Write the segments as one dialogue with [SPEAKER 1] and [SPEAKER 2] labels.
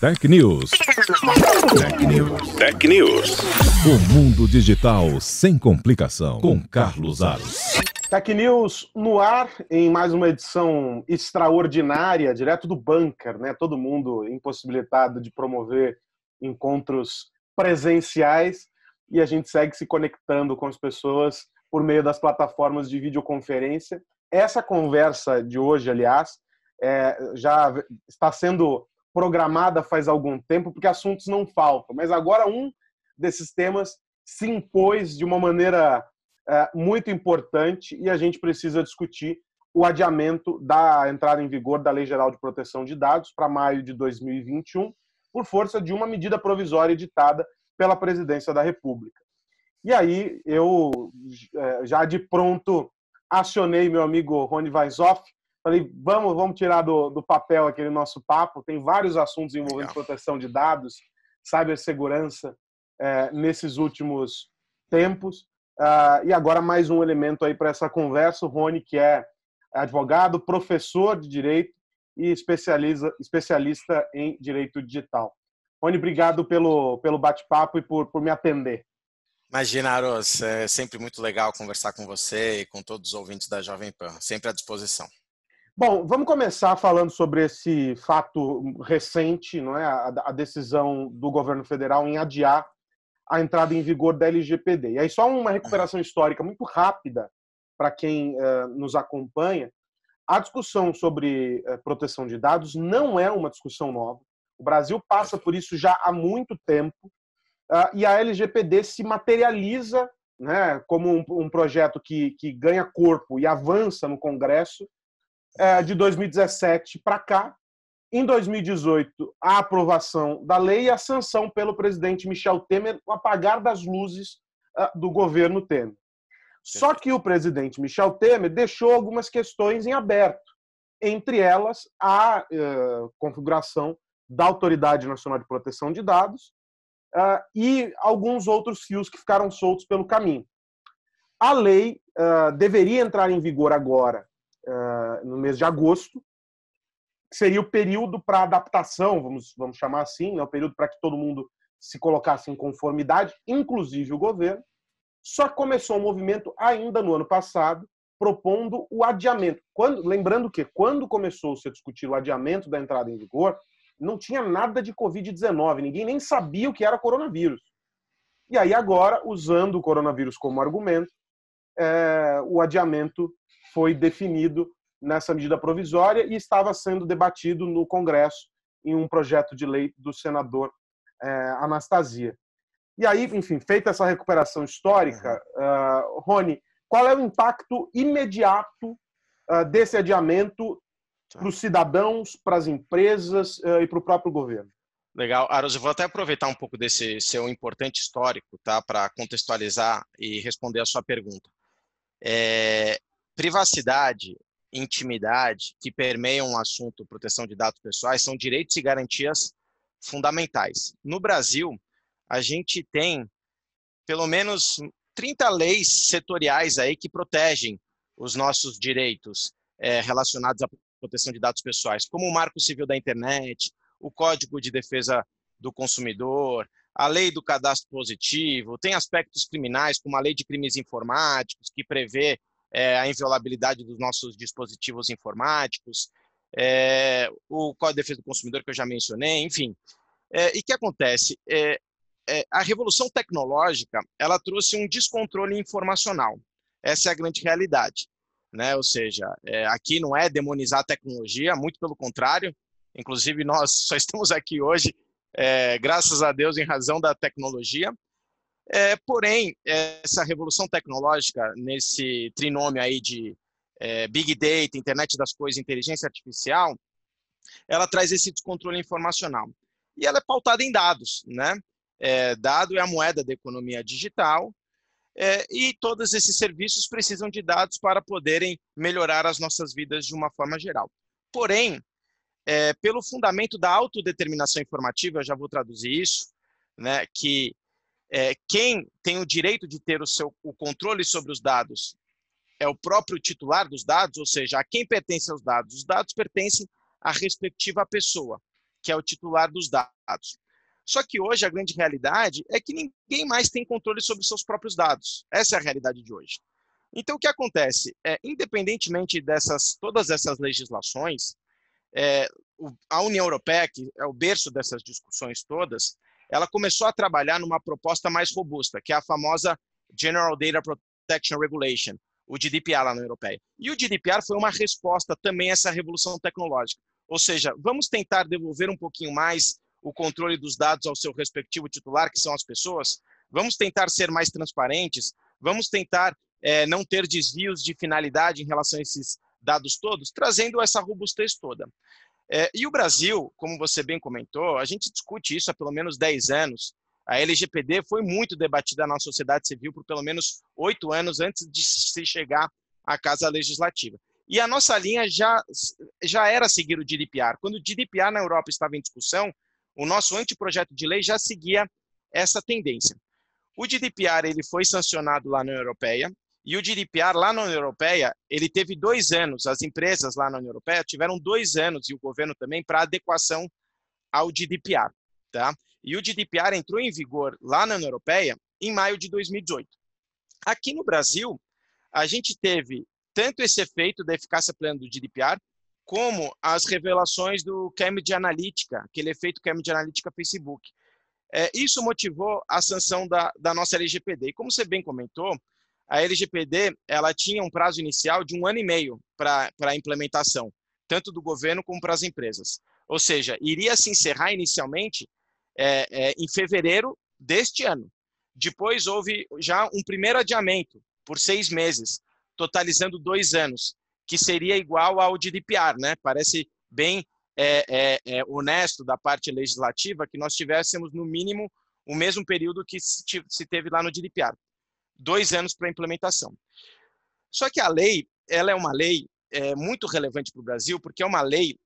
[SPEAKER 1] Tech News. Tech News. Tech News. O mundo digital sem complicação. Com Carlos Aros.
[SPEAKER 2] Tech News no ar em mais uma edição extraordinária, direto do bunker, né? Todo mundo impossibilitado de promover encontros presenciais e a gente segue se conectando com as pessoas por meio das plataformas de videoconferência. Essa conversa de hoje, aliás, já está sendo programada faz algum tempo, porque assuntos não faltam. Mas agora um desses temas se impôs de uma maneira muito importante e a gente precisa discutir o adiamento da entrada em vigor da Lei Geral de Proteção de Dados para maio de 2021, por força de uma medida provisória editada pela Presidência da República. E aí eu já de pronto acionei meu amigo Rony Weishoff. Falei, vamos tirar do papel aquele nosso papo. Tem vários assuntos envolvendo proteção de dados, cibersegurança nesses últimos tempos. E agora mais um elemento aí para essa conversa. O Rony, que é advogado, professor de Direito e especialista em Direito Digital. Rony, obrigado pelo bate-papo e por me atender.
[SPEAKER 3] Imagina, Aros, é sempre muito legal conversar com você e com todos os ouvintes da Jovem Pan. Sempre à disposição.
[SPEAKER 2] Bom, vamos começar falando sobre esse fato recente, não é? A decisão do governo federal em adiar a entrada em vigor da LGPD. E aí só uma recuperação histórica muito rápida para quem nos acompanha. A discussão sobre proteção de dados não é uma discussão nova. O Brasil passa por isso já há muito tempo e a LGPD se materializa, né, como um projeto que ganha corpo e avança no Congresso de 2017 para cá. Em 2018, a aprovação da lei e a sanção pelo presidente Michel Temer, o apagar das luzes do governo Temer. Só que o presidente Michel Temer deixou algumas questões em aberto, entre elas a configuração da Autoridade Nacional de Proteção de Dados e alguns outros fios que ficaram soltos pelo caminho. A lei deveria entrar em vigor agora, no mês de agosto, que seria o período para adaptação, vamos chamar assim, né? O período para que todo mundo se colocasse em conformidade, inclusive o governo. Só começou um movimento ainda no ano passado, propondo o adiamento. Lembrando que quando começou-se a discutir o adiamento da entrada em vigor, não tinha nada de Covid-19, ninguém nem sabia o que era coronavírus. E aí agora, usando o coronavírus como argumento, o adiamento foi definido nessa medida provisória e estava sendo debatido no Congresso em um projeto de lei do senador Anastasia. E aí, enfim, feita essa recuperação histórica, Rony, qual é o impacto imediato desse adiamento para os cidadãos, para as empresas e para o próprio governo?
[SPEAKER 3] Legal. Aros, eu vou até aproveitar um pouco desse seu importante histórico, tá, para contextualizar e responder a sua pergunta. Privacidade, intimidade, que permeiam o assunto proteção de dados pessoais, são direitos e garantias fundamentais. No Brasil, a gente tem pelo menos 30 leis setoriais aí que protegem os nossos direitos relacionados à proteção de dados pessoais, como o Marco Civil da Internet, o Código de Defesa do Consumidor, a Lei do Cadastro Positivo, tem aspectos criminais, como a Lei de Crimes Informáticos, que prevê a inviolabilidade dos nossos dispositivos informáticos, o Código de Defesa do Consumidor, que eu já mencionei, enfim. E o que acontece? A revolução tecnológica, ela trouxe um descontrole informacional. Essa é a grande realidade, né? Ou seja, aqui não é demonizar a tecnologia, muito pelo contrário. Inclusive, nós só estamos aqui hoje, graças a Deus, em razão da tecnologia. Porém, essa revolução tecnológica, nesse trinômio aí de Big Data, Internet das Coisas, Inteligência Artificial, ela traz esse descontrole informacional. E ela é pautada em dados, né? Dado é a moeda da economia digital e todos esses serviços precisam de dados para poderem melhorar as nossas vidas de uma forma geral. Porém, pelo fundamento da autodeterminação informativa, eu já vou traduzir isso, né, que quem tem o direito de ter o controle sobre os dados é o próprio titular dos dados, ou seja, a quem pertencem os dados. Os dados pertencem à respectiva pessoa. que é o titular dos dados. Só que hoje a grande realidade é que ninguém mais tem controle sobre seus próprios dados. Essa é a realidade de hoje. Então, o que acontece? Independentemente dessas todas essas legislações, a União Europeia, que é o berço dessas discussões todas, ela começou a trabalhar numa proposta mais robusta, que é a famosa General Data Protection Regulation, o GDPR lá na União Europeia. E o GDPR foi uma resposta também a essa revolução tecnológica. Ou seja, vamos tentar devolver um pouquinho mais o controle dos dados ao seu respectivo titular, que são as pessoas. Vamos tentar ser mais transparentes. Vamos tentar não ter desvios de finalidade em relação a esses dados todos, trazendo essa robustez toda. E o Brasil, como você bem comentou, a gente discute isso há pelo menos 10 anos. A LGPD foi muito debatida na sociedade civil por pelo menos 8 anos antes de se chegar à Casa Legislativa. E a nossa linha já era seguir o GDPR. Quando o GDPR na Europa estava em discussão, o nosso anteprojeto de lei já seguia essa tendência. O GDPR ele foi sancionado lá na União Europeia, e o GDPR lá na União Europeia, ele teve 2 anos, as empresas lá na União Europeia tiveram 2 anos, e o governo também, para adequação ao GDPR. Tá? E o GDPR entrou em vigor lá na União Europeia em maio de 2018. Aqui no Brasil, a gente teve tanto esse efeito da eficácia plena do GDPR, como as revelações do Cambridge Analytica, aquele efeito Cambridge Analytica Facebook. Isso motivou a sanção da nossa LGPD. E como você bem comentou, a LGPD ela tinha um prazo inicial de 1 ano e meio para a implementação, tanto do governo como para as empresas. Ou seja, iria se encerrar inicialmente em fevereiro deste ano. Depois houve já um primeiro adiamento por 6 meses, totalizando 2 anos, que seria igual ao GDPR, né? Parece bem honesto da parte legislativa que nós tivéssemos, no mínimo, o mesmo período que se teve lá no GDPR. 2 anos para a implementação. Só que a lei, ela é uma lei muito relevante para o Brasil, porque é uma lei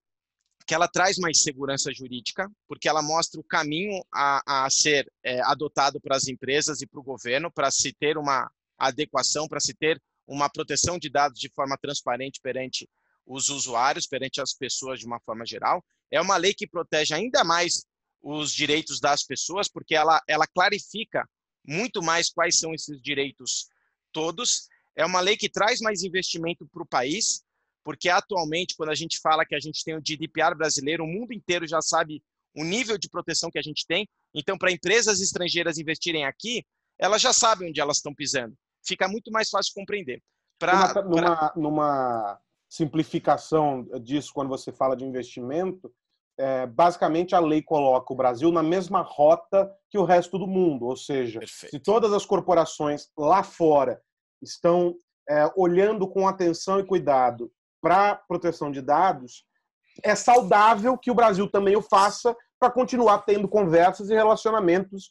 [SPEAKER 3] que ela traz mais segurança jurídica, porque ela mostra o caminho a ser adotado para as empresas e para o governo, para se ter uma adequação, para se ter uma proteção de dados de forma transparente perante os usuários, perante as pessoas de uma forma geral. É uma lei que protege ainda mais os direitos das pessoas, porque ela clarifica muito mais quais são esses direitos todos. É uma lei que traz mais investimento para o país, porque atualmente, quando a gente fala que a gente tem o GDPR brasileiro, o mundo inteiro já sabe o nível de proteção que a gente tem. Então, para empresas estrangeiras investirem aqui, elas já sabem onde elas estão pisando. Fica muito mais fácil compreender.
[SPEAKER 2] Numa simplificação disso, quando você fala de investimento, basicamente a lei coloca o Brasil na mesma rota que o resto do mundo. Ou seja,
[SPEAKER 3] Perfeito.
[SPEAKER 2] Se todas as corporações lá fora estão olhando com atenção e cuidado para a proteção de dados, é saudável que o Brasil também o faça para continuar tendo conversas e relacionamentos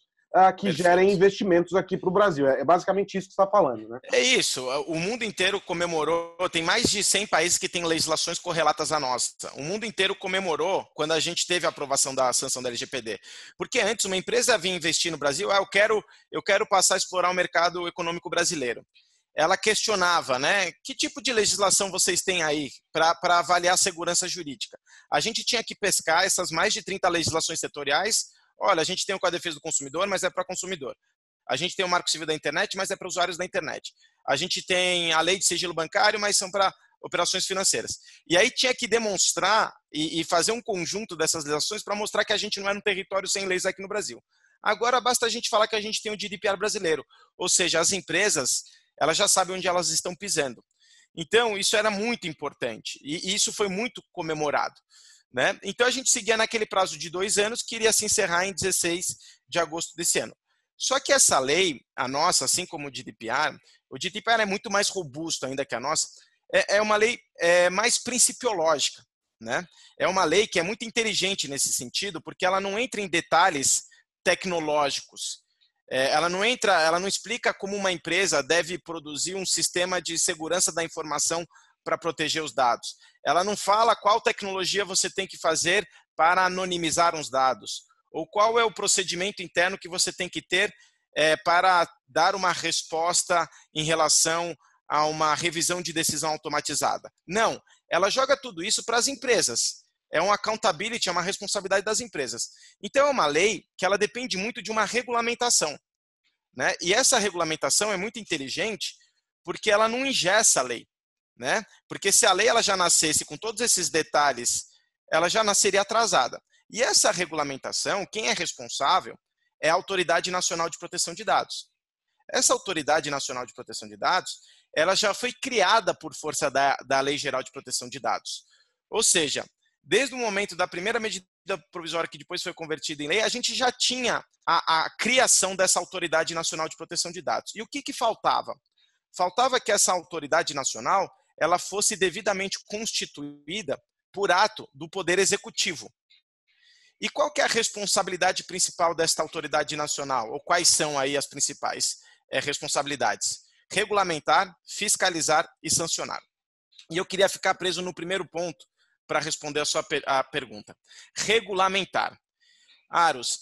[SPEAKER 2] que
[SPEAKER 3] Perfeito.
[SPEAKER 2] gerem investimentos aqui para o Brasil. É basicamente isso que você está falando, né?
[SPEAKER 3] É isso. O mundo inteiro comemorou. Tem mais de 100 países que têm legislações correlatas à nossa. O mundo inteiro comemorou quando a gente teve a aprovação da sanção da LGPD. Porque antes uma empresa vinha investir no Brasil, eu quero passar a explorar o mercado econômico brasileiro. Ela questionava, né? Que tipo de legislação vocês têm aí para avaliar a segurança jurídica? A gente tinha que pescar essas mais de 30 legislações setoriais. Olha, a gente tem o Código de Defesa do Consumidor, mas é para consumidor. A gente tem o Marco Civil da Internet, mas é para usuários da internet. A gente tem a Lei de Sigilo Bancário, mas são para operações financeiras. E aí tinha que demonstrar e fazer um conjunto dessas legislações para mostrar que a gente não era um território sem leis aqui no Brasil. Agora basta a gente falar que a gente tem o GDPR brasileiro. Ou seja, as empresas elas já sabem onde elas estão pisando. Então, isso era muito importante. E isso foi muito comemorado. Né? Então, a gente seguia naquele prazo de 2 anos, que iria se encerrar em 16 de agosto desse ano. Só que essa lei, a nossa, assim como o GDPR é muito mais robusto ainda que a nossa, é uma lei mais principiológica. Né? É uma lei que é muito inteligente nesse sentido, porque ela não entra em detalhes tecnológicos. Ela não explica como uma empresa deve produzir um sistema de segurança da informação para proteger os dados. Ela não fala qual tecnologia você tem que fazer para anonimizar os dados, ou qual é o procedimento interno que você tem que ter para dar uma resposta em relação a uma revisão de decisão automatizada. Não, ela joga tudo isso para as empresas. é um accountability, é uma responsabilidade das empresas. Então, é uma lei que ela depende muito de uma regulamentação, né? E essa regulamentação é muito inteligente porque ela não engessa a lei, né? Porque se a lei ela já nascesse com todos esses detalhes, ela já nasceria atrasada. E essa regulamentação, quem é responsável é a Autoridade Nacional de Proteção de Dados. Essa Autoridade Nacional de Proteção de Dados, ela já foi criada por força da Lei Geral de Proteção de Dados. Ou seja, desde o momento da primeira medida provisória que depois foi convertida em lei, a gente já tinha a criação dessa Autoridade Nacional de Proteção de Dados. E o que faltava? Faltava que essa Autoridade Nacional ela fosse devidamente constituída por ato do Poder Executivo. E qual que é a responsabilidade principal desta Autoridade Nacional? Ou quais são aí as principais responsabilidades? Regulamentar, fiscalizar e sancionar. E eu queria ficar preso no primeiro ponto para responder a sua pergunta. Regulamentar. Aros,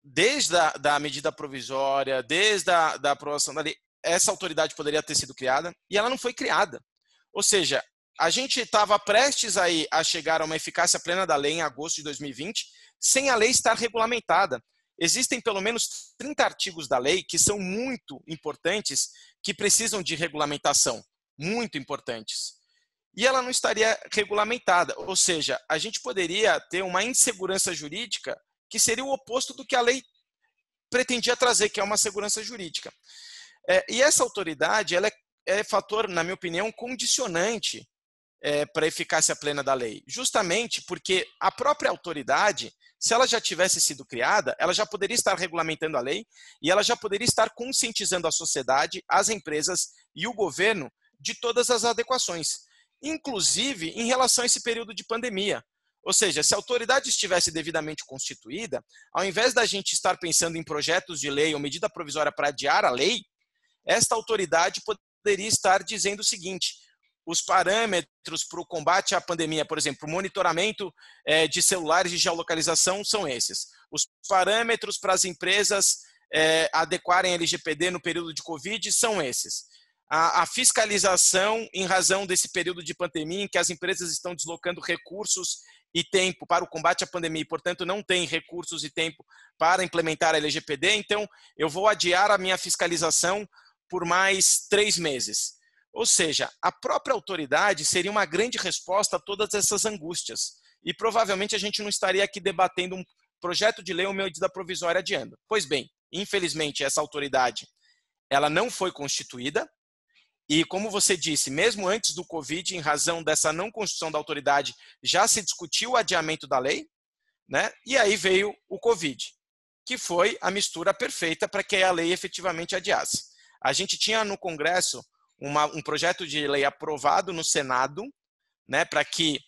[SPEAKER 3] desde a medida provisória, desde a aprovação da lei, essa autoridade poderia ter sido criada e ela não foi criada. Ou seja, a gente estava prestes aí a chegar a uma eficácia plena da lei em agosto de 2020, sem a lei estar regulamentada. Existem pelo menos 30 artigos da lei que são muito importantes, que precisam de regulamentação, muito importantes. E ela não estaria regulamentada, ou seja, a gente poderia ter uma insegurança jurídica que seria o oposto do que a lei pretendia trazer, que é uma segurança jurídica. E essa autoridade ela é fator, na minha opinião, condicionante para a eficácia plena da lei. Justamente porque a própria autoridade, se ela já tivesse sido criada, ela já poderia estar regulamentando a lei e ela já poderia estar conscientizando a sociedade, as empresas e o governo de todas as adequações, inclusive em relação a esse período de pandemia. Ou seja, se a autoridade estivesse devidamente constituída, ao invés da gente estar pensando em projetos de lei ou medida provisória para adiar a lei, esta autoridade poderia estar dizendo o seguinte: os parâmetros para o combate à pandemia, por exemplo, o monitoramento de celulares de geolocalização são esses. Os parâmetros para as empresas adequarem a LGPD no período de Covid são esses. A fiscalização em razão desse período de pandemia em que as empresas estão deslocando recursos e tempo para o combate à pandemia e, portanto, não tem recursos e tempo para implementar a LGPD, então eu vou adiar a minha fiscalização por mais 3 meses. Ou seja, a própria autoridade seria uma grande resposta a todas essas angústias. E provavelmente a gente não estaria aqui debatendo um projeto de lei ou medida provisória adiando. Pois bem, infelizmente essa autoridade ela não foi constituída. E como você disse, mesmo antes do Covid, em razão dessa não constituição da autoridade, já se discutiu o adiamento da lei, né? E aí veio o Covid, que foi a mistura perfeita para que a lei efetivamente adiasse. A gente tinha no Congresso um projeto de lei aprovado no Senado, né, para que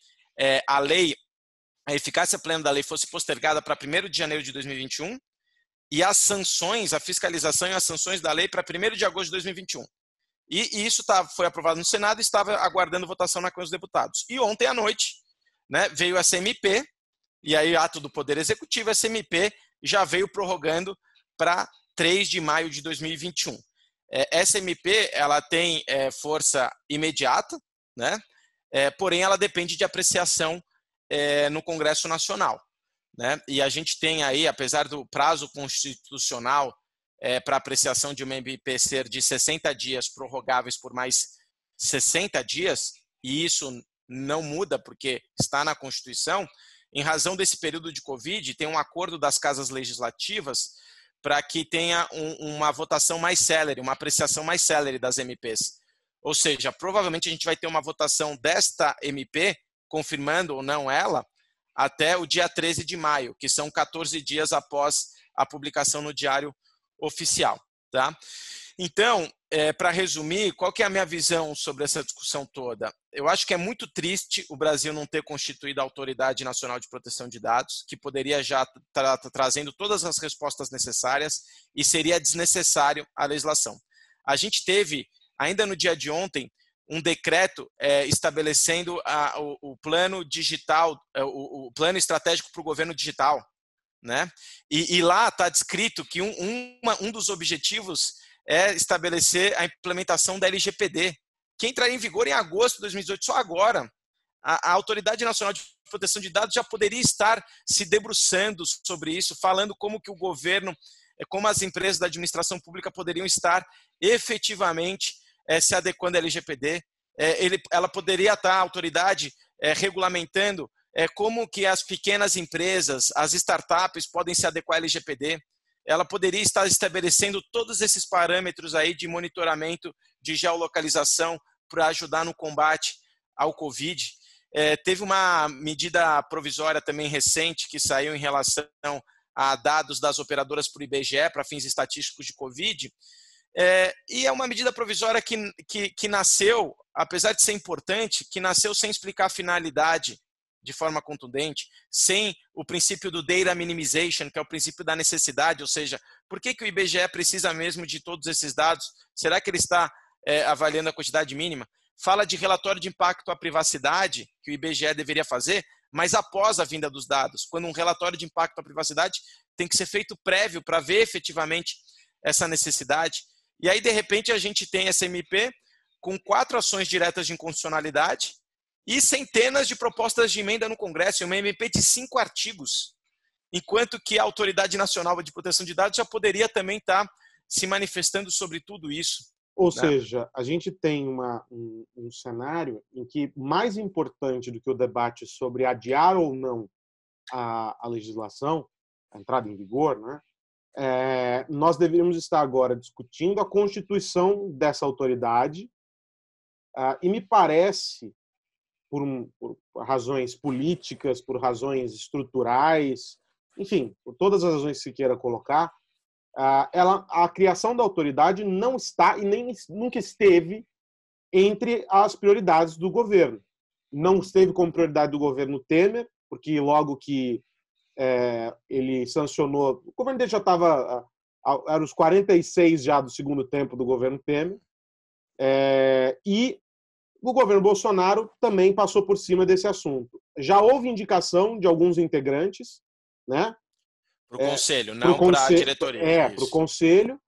[SPEAKER 3] a eficácia plena da lei fosse postergada para 1º de janeiro de 2021 e as sanções, a fiscalização e as sanções da lei para 1º de agosto de 2021. E isso foi aprovado no Senado e estava aguardando votação na Câmara dos Deputados. E ontem à noite, né, veio essa MP, e aí ato do Poder Executivo, essa MP já veio prorrogando para 3 de maio de 2021. Essa MP ela tem força imediata, né? Porém ela depende de apreciação no Congresso Nacional, né? E a gente tem aí, apesar do prazo constitucional para apreciação de uma MP ser de 60 dias prorrogáveis por mais 60 dias, e isso não muda porque está na Constituição, em razão desse período de Covid, tem um acordo das casas legislativas para que tenha uma votação mais célere, uma apreciação mais célere das MPs. Ou seja, provavelmente a gente vai ter uma votação desta MP, confirmando ou não ela, até o dia 13 de maio, que são 14 dias após a publicação no Diário Oficial. Tá? Então, para resumir, qual que é a minha visão sobre essa discussão toda? Eu acho que é muito triste o Brasil não ter constituído a Autoridade Nacional de Proteção de Dados, que poderia já estar trazendo todas as respostas necessárias e seria desnecessário a legislação. A gente teve, ainda no dia de ontem, um decreto estabelecendo o plano digital, o plano estratégico para o governo digital, né? E lá está descrito que um dos objetivos é estabelecer a implementação da LGPD, que entraria em vigor em agosto de 2018, só agora. a Autoridade Nacional de Proteção de Dados já poderia estar se debruçando sobre isso, falando como que o governo, como as empresas da administração pública poderiam estar efetivamente se adequando à LGPD. Ela poderia estar, a autoridade, regulamentando como que as pequenas empresas, as startups podem se adequar à LGPD. Ela poderia estar estabelecendo todos esses parâmetros aí de monitoramento, de geolocalização, para ajudar no combate ao Covid. Teve uma medida provisória também recente que saiu em relação a dados das operadoras por IBGE para fins estatísticos de Covid. E é uma medida provisória que nasceu, apesar de ser importante, que nasceu sem explicar a finalidade de forma contundente, sem o princípio do data minimization, que é o princípio da necessidade, ou seja, por que o IBGE precisa mesmo de todos esses dados? Será que ele está avaliando a quantidade mínima? Fala de relatório de impacto à privacidade, que o IBGE deveria fazer, mas após a vinda dos dados, quando um relatório de impacto à privacidade tem que ser feito prévio para ver efetivamente essa necessidade. E aí, de repente, a gente tem essa MP com 4 ações diretas de inconstitucionalidade e centenas de propostas de emenda no Congresso, uma MP de 5 artigos, enquanto que a Autoridade Nacional de Proteção de Dados já poderia também estar se manifestando sobre tudo isso.
[SPEAKER 2] Ou seja, a gente tem um cenário em que, mais importante do que o debate sobre adiar ou não a legislação, a entrada em vigor, né, nós deveríamos estar agora discutindo a constituição dessa autoridade, e me parece, por razões políticas, por razões estruturais, enfim, por todas as razões que se queira colocar, a criação da autoridade não está e nem nunca esteve entre as prioridades do governo. Não esteve como prioridade do governo Temer, porque logo que ele sancionou, o governo dele já estava, era os 46 já do segundo tempo do governo Temer, e o governo Bolsonaro também passou por cima desse assunto. Já houve indicação de alguns integrantes, né?
[SPEAKER 3] Para o conselho, não para a diretoria.
[SPEAKER 2] Para o conselho,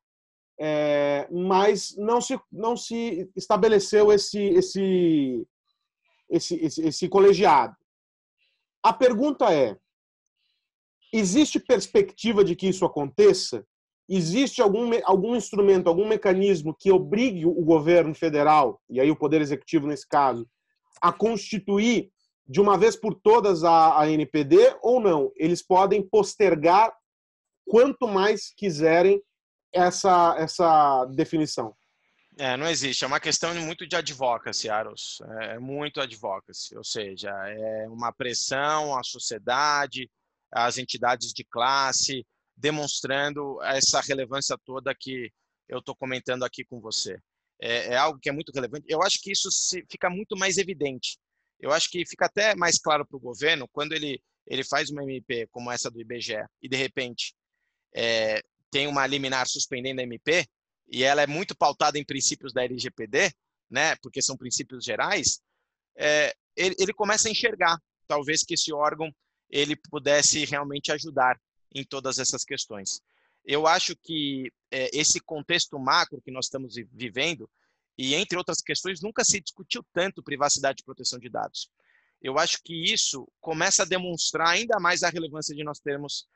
[SPEAKER 2] mas não se estabeleceu esse colegiado. A pergunta é: existe perspectiva de que isso aconteça? Existe algum instrumento, algum mecanismo que obrigue o governo federal, e aí o Poder Executivo nesse caso, a constituir de uma vez por todas a NPD ou não? Eles podem postergar quanto mais quiserem essa definição.
[SPEAKER 3] Não existe. É uma questão muito de advocacy, Aros. É muito advocacy. Ou seja, é uma pressão à sociedade, às entidades de classe, demonstrando essa relevância toda que eu estou comentando aqui com você. É algo que é muito relevante. Eu acho que isso fica muito mais evidente. Eu acho que fica até mais claro para o governo quando ele faz uma MP como essa do IBGE e, de repente, tem uma liminar suspendendo a MP e ela é muito pautada em princípios da LGPD, né, porque são princípios gerais, ele começa a enxergar, talvez, que esse órgão ele pudesse realmente ajudar em todas essas questões. Eu acho que esse contexto macro que nós estamos vivendo, e entre outras questões, nunca se discutiu tanto privacidade e proteção de dados. Eu acho que isso começa a demonstrar ainda mais a relevância de nós termos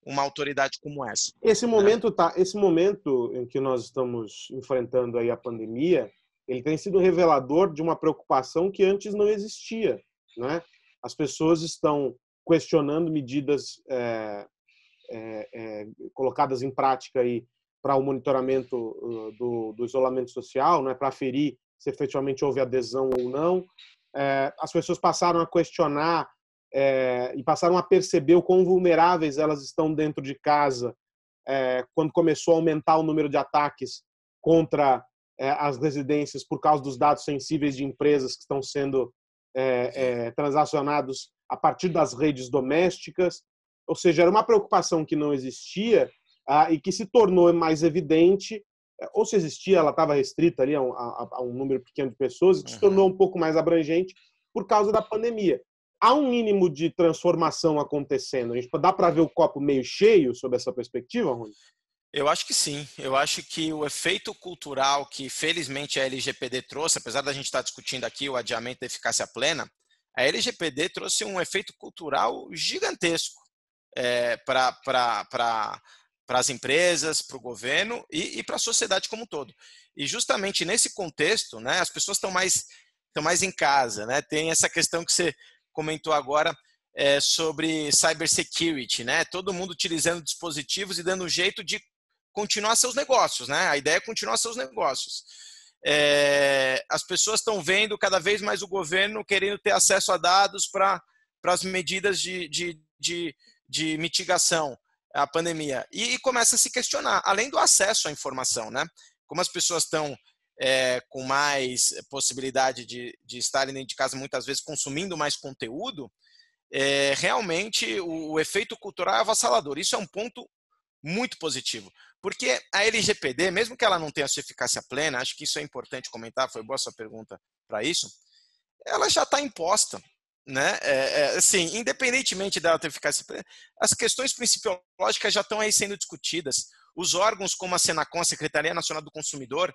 [SPEAKER 3] uma autoridade como essa.
[SPEAKER 2] Esse momento em que nós estamos enfrentando aí a pandemia, ele tem sido revelador de uma preocupação que antes não existia, né? As pessoas estão questionando medidas colocadas em prática aí para o monitoramento do isolamento social, né, para aferir se efetivamente houve adesão ou não. As pessoas passaram a questionar e passaram a perceber o quão vulneráveis elas estão dentro de casa quando começou a aumentar o número de ataques contra as residências por causa dos dados sensíveis de empresas que estão sendo transacionados a partir das redes domésticas. Ou seja, era uma preocupação que não existia e que se tornou mais evidente, ou se existia, ela estava restrita ali a um número pequeno de pessoas, e que se tornou um pouco mais abrangente por causa da pandemia. Há um mínimo de transformação acontecendo. A gente dá para ver o copo meio cheio sob essa perspectiva, Rony?
[SPEAKER 3] Eu acho que sim. Eu acho que o efeito cultural que, felizmente, a LGPD trouxe, apesar da gente estar discutindo aqui o adiamento da eficácia plena, a LGPD trouxe um efeito cultural gigantesco para as empresas, para o governo e para a sociedade como um todo. E justamente nesse contexto, né, as pessoas estão mais em casa, né? Tem essa questão que você comentou agora sobre cybersecurity, né? Todo mundo utilizando dispositivos e dando um jeito de continuar seus negócios, né? A ideia é continuar seus negócios. As pessoas estão vendo cada vez mais o governo querendo ter acesso a dados para as medidas de mitigação à pandemia. E começa a se questionar, além do acesso à informação, né? Como as pessoas estão com mais possibilidade de estarem dentro de casa, muitas vezes consumindo mais conteúdo, realmente o efeito cultural é avassalador. Isso é um ponto muito positivo, porque a LGPD, mesmo que ela não tenha sua eficácia plena, acho que isso é importante comentar, foi boa sua pergunta para isso, ela já está imposta, né? Assim, independentemente dela ter eficácia plena, as questões principiológicas já estão aí sendo discutidas. Os órgãos como a Senacom, a Secretaria Nacional do Consumidor,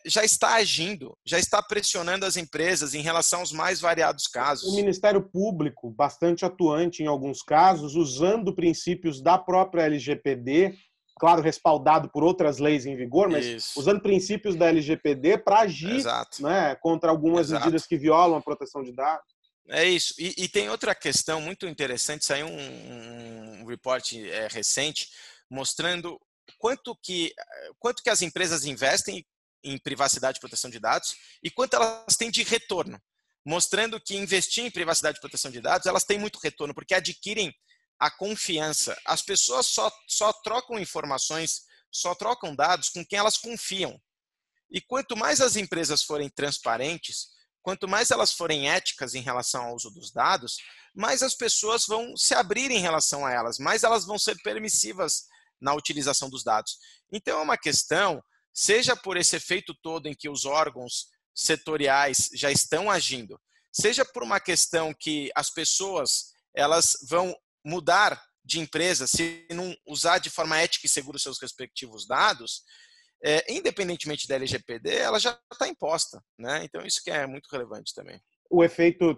[SPEAKER 3] já está agindo, já está pressionando as empresas em relação aos mais variados casos.
[SPEAKER 2] O Ministério Público, bastante atuante em alguns casos, usando princípios da própria LGPD, claro, respaldado por outras leis em vigor, mas usando princípios da LGPD para agir, né, contra algumas medidas que violam a proteção de dados.
[SPEAKER 3] É isso. E tem outra questão muito interessante, saiu um report recente mostrando quanto que as empresas investem em privacidade e proteção de dados e quanto elas têm de retorno, mostrando que investir em privacidade e proteção de dados, elas têm muito retorno, porque adquirem a confiança. As pessoas só trocam informações, só trocam dados com quem elas confiam. E quanto mais as empresas forem transparentes, quanto mais elas forem éticas em relação ao uso dos dados, mais as pessoas vão se abrir em relação a elas, mais elas vão ser permissivas na utilização dos dados. Então é uma questão, seja por esse efeito todo em que os órgãos setoriais já estão agindo, seja por uma questão que as pessoas elas vão mudar de empresa se não usar de forma ética e segura os seus respectivos dados, independentemente da LGPD, ela já está imposta, né? Então isso que é muito relevante também.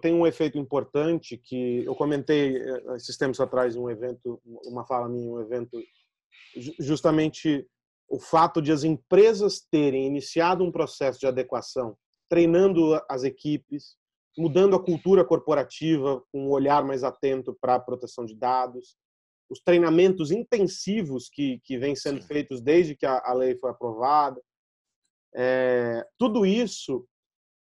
[SPEAKER 2] Tem um efeito importante que eu comentei esses tempos atrás em um evento, uma fala minha em um evento, justamente o fato de as empresas terem iniciado um processo de adequação, treinando as equipes, mudando a cultura corporativa com um olhar mais atento para a proteção de dados, os treinamentos intensivos que vêm sendo feitos desde que a lei foi aprovada. Tudo isso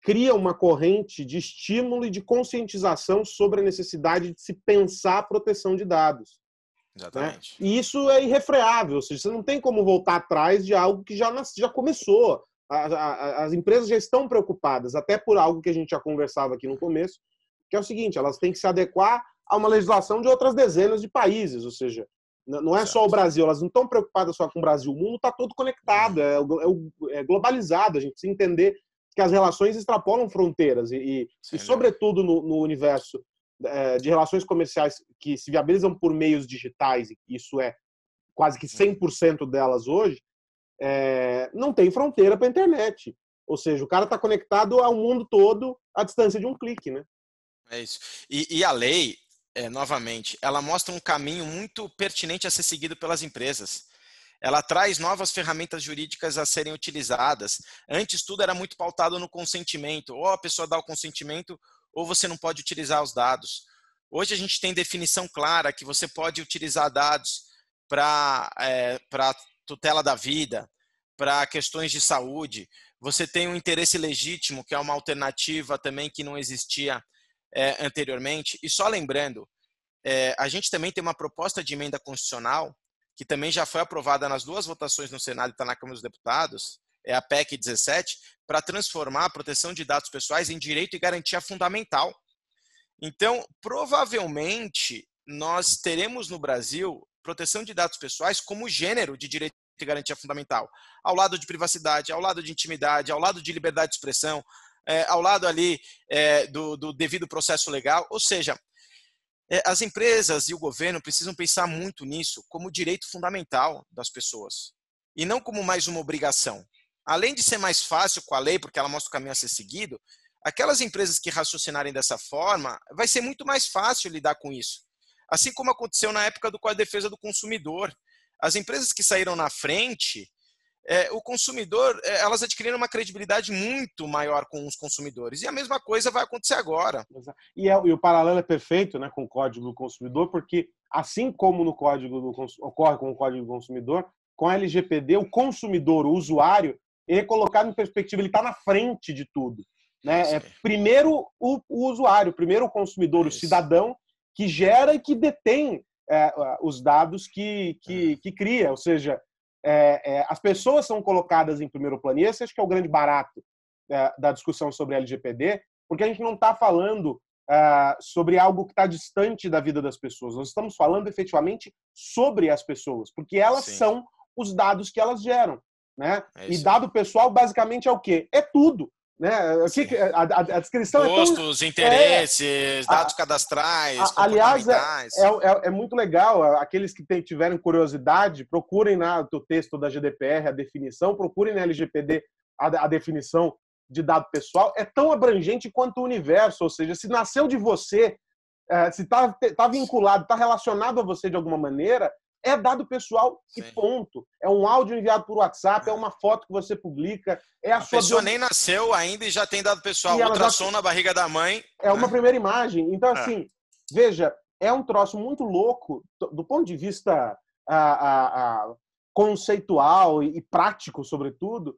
[SPEAKER 2] cria uma corrente de estímulo e de conscientização sobre a necessidade de se pensar a proteção de dados.
[SPEAKER 3] Exatamente.
[SPEAKER 2] Né? E isso é irrefreável, ou seja, você não tem como voltar atrás de algo que já começou. As empresas já estão preocupadas, até por algo que a gente já conversava aqui no começo, que é o seguinte, elas têm que se adequar a uma legislação de outras dezenas de países, ou seja, não é só o Brasil, elas não estão preocupadas só com o Brasil, o mundo está todo conectado, é globalizado, a gente precisa entender que as relações extrapolam fronteiras e sobretudo no universo de relações comerciais que se viabilizam por meios digitais, e isso é quase que 100% delas hoje, não tem fronteira para a internet. Ou seja, o cara está conectado ao mundo todo à distância de um clique, né?
[SPEAKER 3] É isso. E a lei, novamente, ela mostra um caminho muito pertinente a ser seguido pelas empresas. Ela traz novas ferramentas jurídicas a serem utilizadas. Antes, tudo era muito pautado no consentimento. Ou a pessoa dá o consentimento, ou você não pode utilizar os dados. Hoje a gente tem definição clara que você pode utilizar dados para tutela da vida, para questões de saúde. Você tem um interesse legítimo, que é uma alternativa também que não existia anteriormente. E só lembrando, a gente também tem uma proposta de emenda constitucional que também já foi aprovada nas 2 votações no Senado e está na Câmara dos Deputados, é a PEC 17, para transformar a proteção de dados pessoais em direito e garantia fundamental. Então, provavelmente, nós teremos no Brasil proteção de dados pessoais como gênero de direito e garantia fundamental, ao lado de privacidade, ao lado de intimidade, ao lado de liberdade de expressão, ao lado ali do devido processo legal, ou seja, as empresas e o governo precisam pensar muito nisso como direito fundamental das pessoas e não como mais uma obrigação. Além de ser mais fácil com a lei, porque ela mostra o caminho a ser seguido, aquelas empresas que raciocinarem dessa forma, vai ser muito mais fácil lidar com isso. Assim como aconteceu na época do Código de Defesa do Consumidor. As empresas que saíram na frente, o consumidor, elas adquiriram uma credibilidade muito maior com os consumidores. E a mesma coisa vai acontecer agora.
[SPEAKER 2] E o paralelo é perfeito, né, com o Código do Consumidor, porque assim como no ocorre com o Código do Consumidor, com a LGPD, o consumidor, o usuário, ele é colocado em perspectiva, ele está na frente de tudo. Né? Primeiro o usuário, primeiro o consumidor, o cidadão, que gera e que detém os dados que cria. Ou seja, as pessoas são colocadas em primeiro plano. E esse acho que é o grande barato da discussão sobre a LGPD, porque a gente não está falando sobre algo que está distante da vida das pessoas. Nós estamos falando efetivamente sobre as pessoas, porque elas são os dados que elas geram. Né? E dado pessoal, basicamente, é o quê? É tudo. Né? A descrição
[SPEAKER 3] gostos, interesses, dados cadastrais,
[SPEAKER 2] aliás, é muito legal. Aqueles que tiverem curiosidade, procurem no texto da GDPR a definição, procurem na LGPD a definição de dado pessoal. É tão abrangente quanto o universo, ou seja, se nasceu de você, se está vinculado, está relacionado a você de alguma maneira, é dado pessoal e ponto. É um áudio enviado por WhatsApp, é uma foto que você publica.
[SPEAKER 3] A pessoa nem nasceu ainda e já tem dado pessoal. Ultrassom na barriga da mãe.
[SPEAKER 2] É uma primeira imagem. Então, assim, veja, é um troço muito louco do ponto de vista conceitual e prático, sobretudo,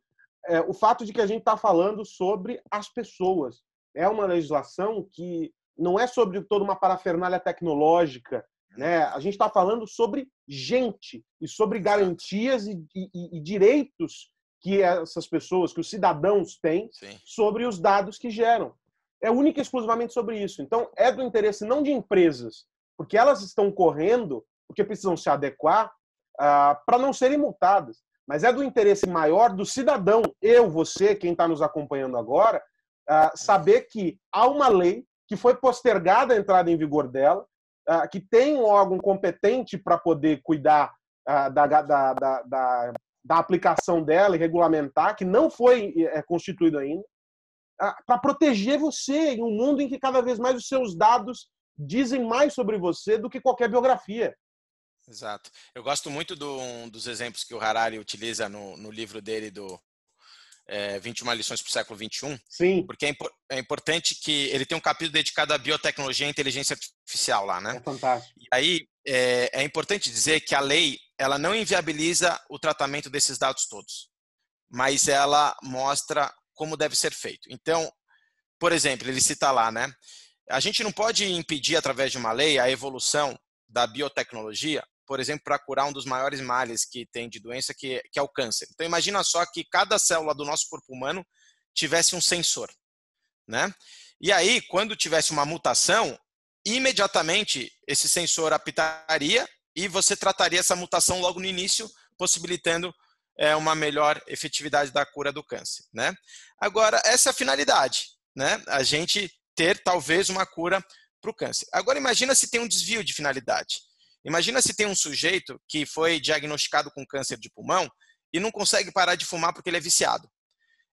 [SPEAKER 2] o fato de que a gente está falando sobre as pessoas. É uma legislação que não é sobre toda uma parafernália tecnológica, né? A gente está falando sobre gente e sobre garantias e direitos que essas pessoas, que os cidadãos têm sobre os dados que geram. É única e exclusivamente sobre isso. Então, é do interesse não de empresas, porque elas estão correndo, porque precisam se adequar para não serem multadas, mas é do interesse maior do cidadão, eu, você, quem está nos acompanhando agora, saber que há uma lei que foi postergada a entrada em vigor dela, que tem um órgão competente para poder cuidar da aplicação dela e regulamentar, que não foi constituído ainda, para proteger você em um mundo em que cada vez mais os seus dados dizem mais sobre você do que qualquer biografia.
[SPEAKER 3] Exato. Eu gosto muito dos exemplos que o Harari utiliza no livro dele do 21 lições para o século XXI,
[SPEAKER 2] Sim.
[SPEAKER 3] Porque é importante que ele tem um capítulo dedicado à biotecnologia e inteligência artificial lá, né?
[SPEAKER 2] É fantástico.
[SPEAKER 3] E aí é importante dizer que a lei ela não inviabiliza o tratamento desses dados todos, mas ela mostra como deve ser feito. Então, por exemplo, ele cita lá, né? A gente não pode impedir através de uma lei a evolução da biotecnologia, por exemplo, para curar um dos maiores males que tem de doença, que é o câncer. Então, imagina só que cada célula do nosso corpo humano tivesse um sensor, né? E aí, quando tivesse uma mutação, imediatamente esse sensor apitaria e você trataria essa mutação logo no início, possibilitando uma melhor efetividade da cura do câncer, né? Agora, essa é a finalidade, né? A gente ter, talvez, uma cura para o câncer. Agora, imagina se tem um desvio de finalidade. Imagina se tem um sujeito que foi diagnosticado com câncer de pulmão e não consegue parar de fumar porque ele é viciado.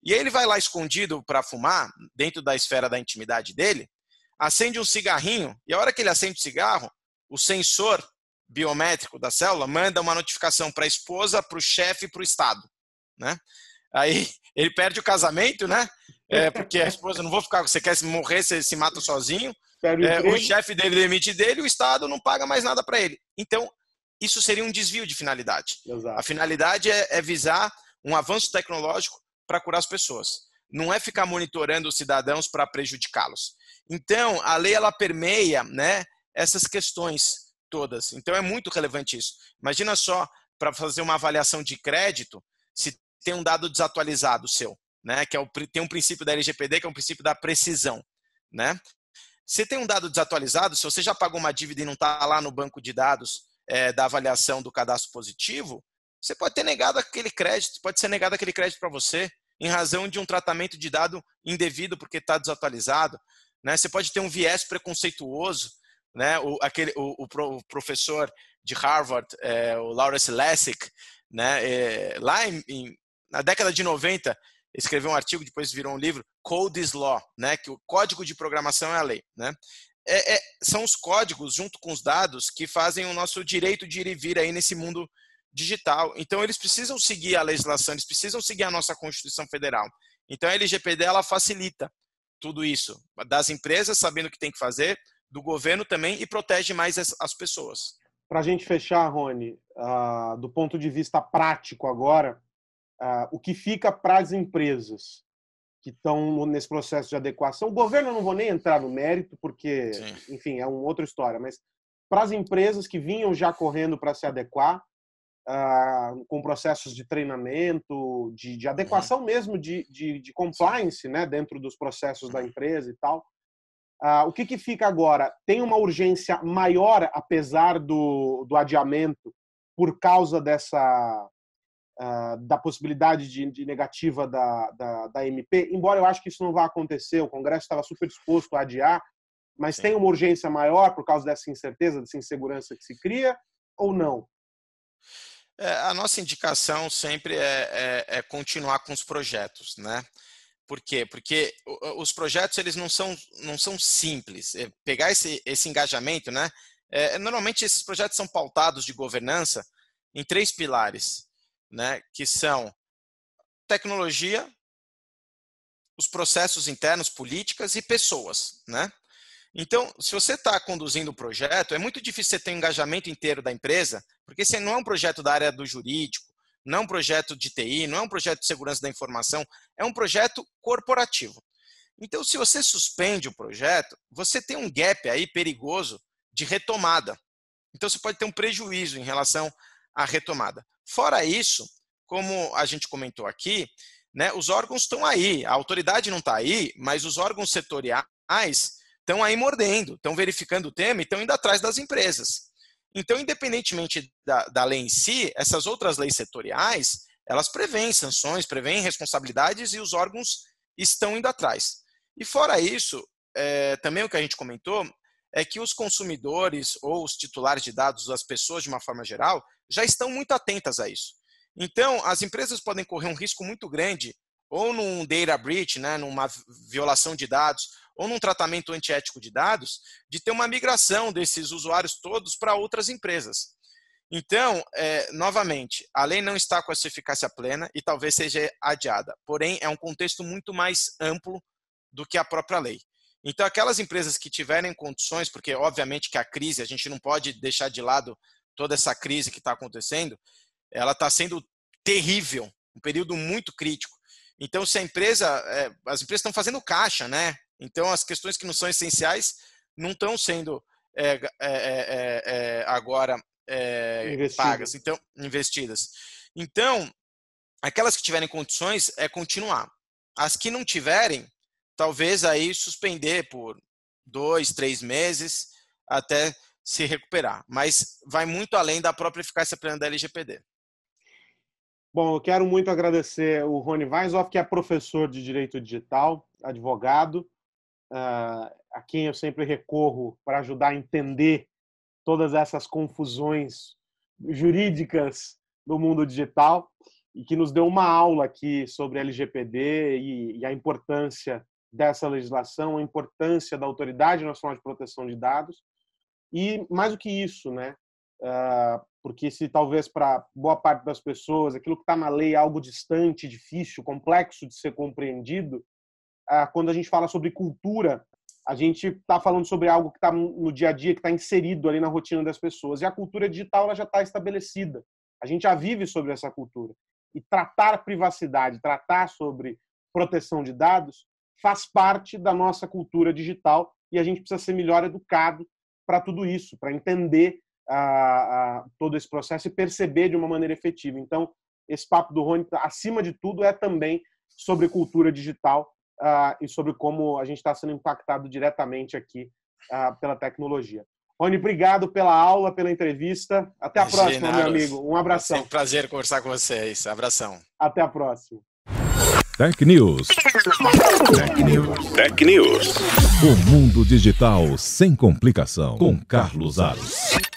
[SPEAKER 3] E aí ele vai lá escondido para fumar, dentro da esfera da intimidade dele, acende um cigarrinho, e a hora que ele acende o cigarro, o sensor biométrico da célula manda uma notificação para a esposa, para o chefe e para o Estado, né? Aí ele perde o casamento, né? Porque a esposa, não vou ficar, você quer morrer, você se mata sozinho. O chefe dele demite dele, o Estado não paga mais nada para ele. Então, isso seria um desvio de finalidade.
[SPEAKER 2] Exato.
[SPEAKER 3] A finalidade é visar um avanço tecnológico para curar as pessoas. Não é ficar monitorando os cidadãos para prejudicá-los. Então, a lei ela permeia, né, essas questões todas. Então, é muito relevante isso. Imagina só, para fazer uma avaliação de crédito, se tem um dado desatualizado seu, né, que tem um princípio da LGPD, que é um princípio da precisão, né? Se tem um dado desatualizado, se você já pagou uma dívida e não está lá no banco de dados da avaliação do cadastro positivo, você pode ter negado aquele crédito, pode ser negado aquele crédito para você em razão de um tratamento de dado indevido porque está desatualizado, né? Você pode ter um viés preconceituoso, né? O professor de Harvard, o Lawrence Lessig, né? Lá na década de 90, escreveu um artigo, depois virou um livro, Code is Law, né? Que o código de programação é a lei, né? São os códigos, junto com os dados, que fazem o nosso direito de ir e vir aí nesse mundo digital. Então, eles precisam seguir a legislação, eles precisam seguir a nossa Constituição Federal. Então, a LGPD, ela facilita tudo isso, das empresas sabendo o que tem que fazer, do governo também, e protege mais as pessoas.
[SPEAKER 2] Para a gente fechar, Rony, do ponto de vista prático agora, o que fica para as empresas que estão nesse processo de adequação? O governo, eu não vou nem entrar no mérito, porque, sim, enfim, é uma outra história, mas para as empresas que vinham já correndo para se adequar, com processos de treinamento, de adequação mesmo, de compliance, né, dentro dos processos da empresa e tal, o que fica agora? Tem uma urgência maior, apesar do adiamento, por causa da possibilidade de negativa da MP, embora eu acho que isso não vá acontecer, o Congresso estava super disposto a adiar, mas sim, tem uma urgência maior por causa dessa incerteza, dessa insegurança que se cria, ou não?
[SPEAKER 3] A nossa indicação sempre é continuar com os projetos, né? Por quê? Porque os projetos, eles não são simples. Pegar esse engajamento, né? Normalmente esses projetos são pautados de governança em 3 pilares, né? Que são tecnologia, os processos internos, políticas e pessoas, né? Então, se você está conduzindo o projeto, é muito difícil você ter um engajamento inteiro da empresa, porque esse não é um projeto da área do jurídico, não é um projeto de TI, não é um projeto de segurança da informação, é um projeto corporativo. Então, se você suspende o projeto, você tem um gap aí perigoso de retomada. Então, você pode ter um prejuízo em relação à retomada. Fora isso, como a gente comentou aqui, né, os órgãos estão aí, a autoridade não está aí, mas os órgãos setoriais estão aí mordendo, estão verificando o tema e estão indo atrás das empresas. Então, independentemente da lei em si, essas outras leis setoriais, elas prevêem sanções, prevêem responsabilidades e os órgãos estão indo atrás. E fora isso, também o que a gente comentou é que os consumidores ou os titulares de dados, as pessoas de uma forma geral, já estão muito atentas a isso. Então, as empresas podem correr um risco muito grande, ou num data breach, né, numa violação de dados, ou num tratamento antiético de dados, de ter uma migração desses usuários todos para outras empresas. Então, novamente, a lei não está com essa eficácia plena e talvez seja adiada. Porém, é um contexto muito mais amplo do que a própria lei. Então, aquelas empresas que tiverem condições, porque obviamente que a crise, a gente não pode deixar de lado toda essa crise que está acontecendo, ela está sendo terrível, um período muito crítico. Então, se as empresas estão fazendo caixa, né? Então, as questões que não são essenciais não estão sendo agora pagas, então, investidas. Então, aquelas que tiverem condições continuar. As que não tiverem, talvez aí suspender por 2, 3 meses até se recuperar. Mas vai muito além da própria eficácia plena da LGPD.
[SPEAKER 2] Bom, eu quero muito agradecer o Rony Weishoff, que é professor de Direito Digital, advogado, a quem eu sempre recorro para ajudar a entender todas essas confusões jurídicas do mundo digital e que nos deu uma aula aqui sobre LGPD e a importância dessa legislação, a importância da Autoridade Nacional de Proteção de Dados e, mais do que isso, né? Porque se talvez para boa parte das pessoas aquilo que está na lei é algo distante, difícil, complexo de ser compreendido, quando a gente fala sobre cultura, a gente está falando sobre algo que está no dia a dia, que está inserido ali na rotina das pessoas. E a cultura digital ela já está estabelecida. A gente já vive sobre essa cultura. E tratar privacidade, tratar sobre proteção de dados, faz parte da nossa cultura digital e a gente precisa ser melhor educado para tudo isso, para entender todo esse processo e perceber de uma maneira efetiva. Então, esse papo do Rony, acima de tudo, é também sobre cultura digital e sobre como a gente está sendo impactado diretamente aqui pela tecnologia. Rony, obrigado pela aula, pela entrevista. Até a próxima, meu amigo. Um abração.
[SPEAKER 3] É um prazer conversar com vocês. Abração.
[SPEAKER 2] Até a próxima.
[SPEAKER 1] Tech News. Tech News. O mundo digital sem complicação. Com Carlos Aros.